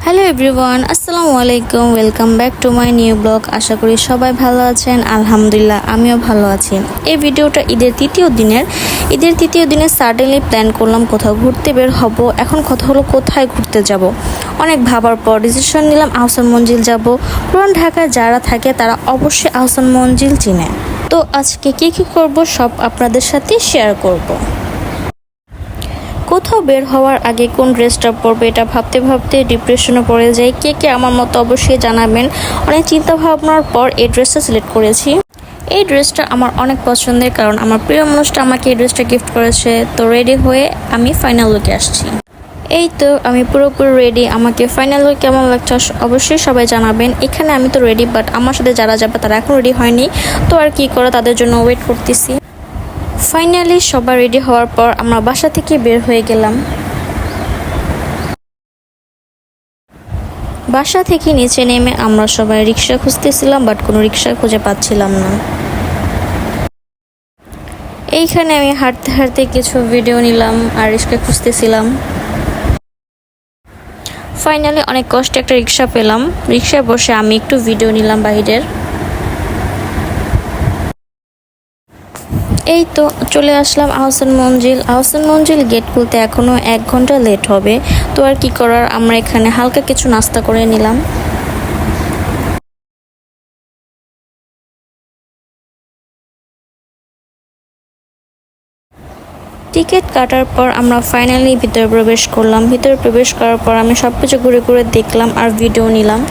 Hello everyone, আসসালামু আলাইকুম। Welcome back to my new blog. আশা করি সবাই ভালো আছেন। আলহামদুলিল্লাহ আমিও ভালো আছি। এই ভিডিওটা ঈদের তৃতীয় দিনের সাডেনলি প্ল্যান করলাম কোথাও ঘুরতে বের হব। এখন কথা হলো কোথায় ঘুরতে যাব। অনেক ভাবার পর ডিসিশন নিলাম আহসান মঞ্জিল যাব। পুরান ঢাকায় যারা থাকে তারা অবশ্যই আহসান মঞ্জিল চিনে। তো আজকে কি করব সব আপনাদের সাথে শেয়ার করব। কোথাও বের হওয়ার আগে কোন ড্রেসটা পরবে এটা ভাবতে ভাবতে ডিপ্রেশনে পড়ে যাই। কে কে আমার মতো অবশ্যই জানাবেন। অনেক চিন্তা ভাবনার পর এই ড্রেসটা সিলেক্ট করেছি। এই ড্রেসটা আমার অনেক পছন্দের, কারণ আমার প্রিয় মানুষটা আমাকে এই ড্রেসটা গিফট করেছে। তো রেডি হয়ে আমি ফাইনাল লুকে আসছি। এই তো আমি পুরোপুরি রেডি। আমাকে ফাইনাল লুক কেমন লাগছে অবশ্যই সবাই জানাবেন। এখানে আমি তো রেডি, বাট আমার সাথে যারা যাবে তারা এখন রেডি হয়নি। তো আর কি করে, তাদের জন্য ওয়েট করতেছি। ফাইনালি সবাই রেডি হওয়ার পর আমরা বাসা থেকে বের হয়ে গেলাম। বাসা থেকে নিচে নেমে আমরা সবাই রিক্সা খুঁজতেছিলাম, বাট কোনো রিক্সা খুঁজে পাচ্ছিলাম না। এইখানে আমি হাঁটতে হাঁটতে কিছু ভিডিও নিলাম আর রিক্সা খুঁজতেছিলাম। ফাইনালি অনেক কষ্টে একটা রিক্সা পেলাম। রিক্সায় বসে আমি একটু ভিডিও নিলাম বাইরের। এই তো চলে আসলাম আহসান মঞ্জিল গেট খুলতে এখনো 1 ঘন্টা লেট হবে। তো আর কি করার, আমরা এখানে হালকা কিছু নাস্তা করে নিলাম। টিকিট কাটার পর আমরা ফাইনালি ভিতরে প্রবেশ করলাম। ভিতরে প্রবেশ করার পর আমি সবকিছু ঘুরে ঘুরে দেখলাম আর ভিডিও নিলাম।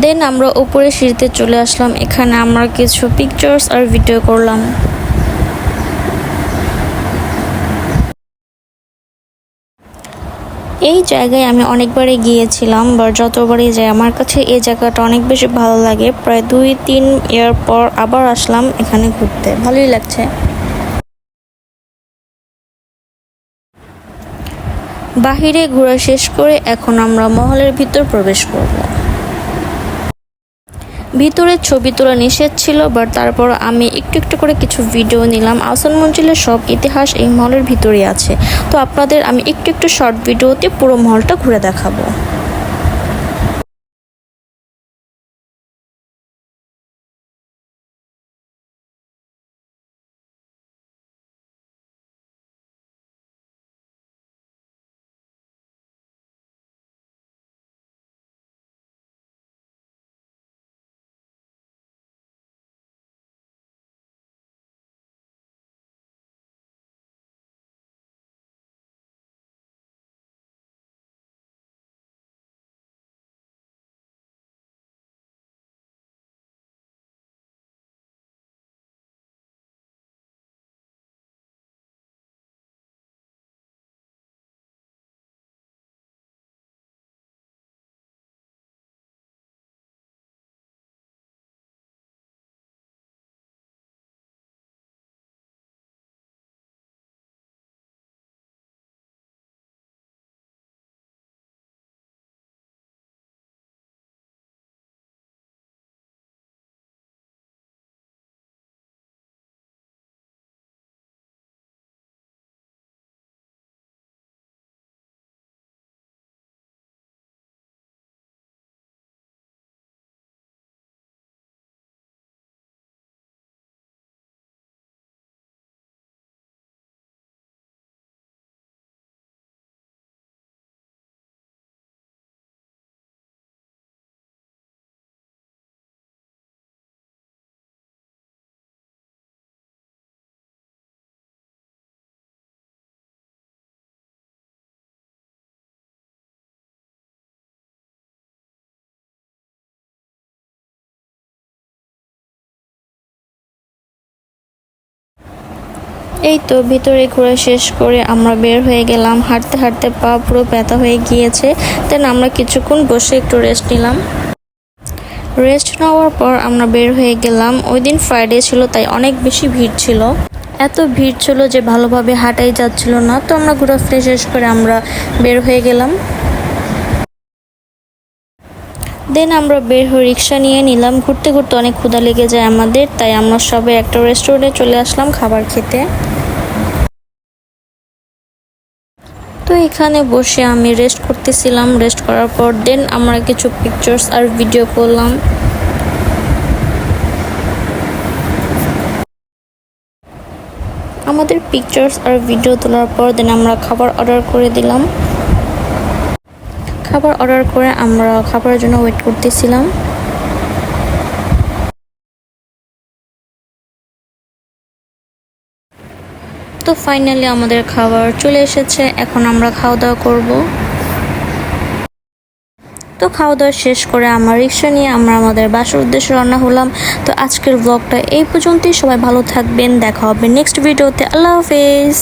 দেন আমরা উপরে সিঁড়িতে চলে আসলাম। এখানে আমরা কিছু পিকচার্স আর ভিডিও করলাম। এই জায়গায় আমি অনেকবারই গিয়েছিলাম, বা যতবারই যাই আমার কাছে এই জায়গাটা অনেক বেশি ভালো লাগে। প্রায় 2-3 ইয়ার পর আবার আসলাম এখানে ঘুরতে, ভালোই লাগছে। বাহিরে ঘোরা শেষ করে এখন আমরা মহলের ভিতর প্রবেশ করব। ভিতরে ছবি তোলা নিষেধ ছিল, বাট তারপর আমি একটু একটু করে কিছু ভিডিও নিলাম। আহসান মঞ্জিলের সব ইতিহাস এই মহলের ভিতরেই আছে। তো আপনাদের আমি একটু একটু শর্ট ভিডিওতে পুরো মহলটা ঘুরে দেখাবো। এই তো ভিতরে ঘোরা শেষ করে আমরা বের হয়ে গেলাম। হাঁটতে হাঁটতে পা পুরো ব্যথা হয়ে গিয়েছে। দেন আমরা কিছুক্ষণ বসে একটু রেস্ট নিলাম। রেস্ট নেওয়ার পর আমরা বের হয়ে গেলাম। ওই দিন ফ্রাইডে ছিল, তাই অনেক বেশি ভিড় ছিল। এত ভিড় ছিল যে ভালোভাবে হাঁটাই যাচ্ছিল না। তো আমরা ঘোরাফেরা শেষ করে আমরা বের হয়ে গেলাম। দেন আমরা বের হয়ে রিক্সা নিয়ে নিলাম। ঘুরতে ঘুরতে অনেক ক্ষুধা লেগে যায় আমাদের, তাই আমরা সবাই একটা রেস্টুরেন্টে চলে আসলাম খাবার খেতে। তো এখানে বসে আমি রেস্ট করতেছিলাম। রেস্ট করার পর দেন আমরা কিছু পিকচার্স আর ভিডিও করলাম। আমাদের পিকচার্স আর ভিডিও তোলার পর দেন আমরা খাবার অর্ডার করে দিলাম। খাবার অর্ডার করে আমরা খাবারের জন্য ওয়েট করতেছিলাম। তো ফাইনালি আমাদের খাবার চলে এসেছে, এখন আমরা খাওয়া দাওয়া করব। তো খাওয়া দাওয়া শেষ করে আমার রিক্সা নিয়ে আমরা আমাদের বাসার উদ্দেশ্যে রওনা হলাম। তো আজকের ব্লগটা এই পর্যন্তই। সবাই ভালো থাকবেন, দেখা হবে নেক্সট ভিডিওতে। আল্লাহ হাফেজ।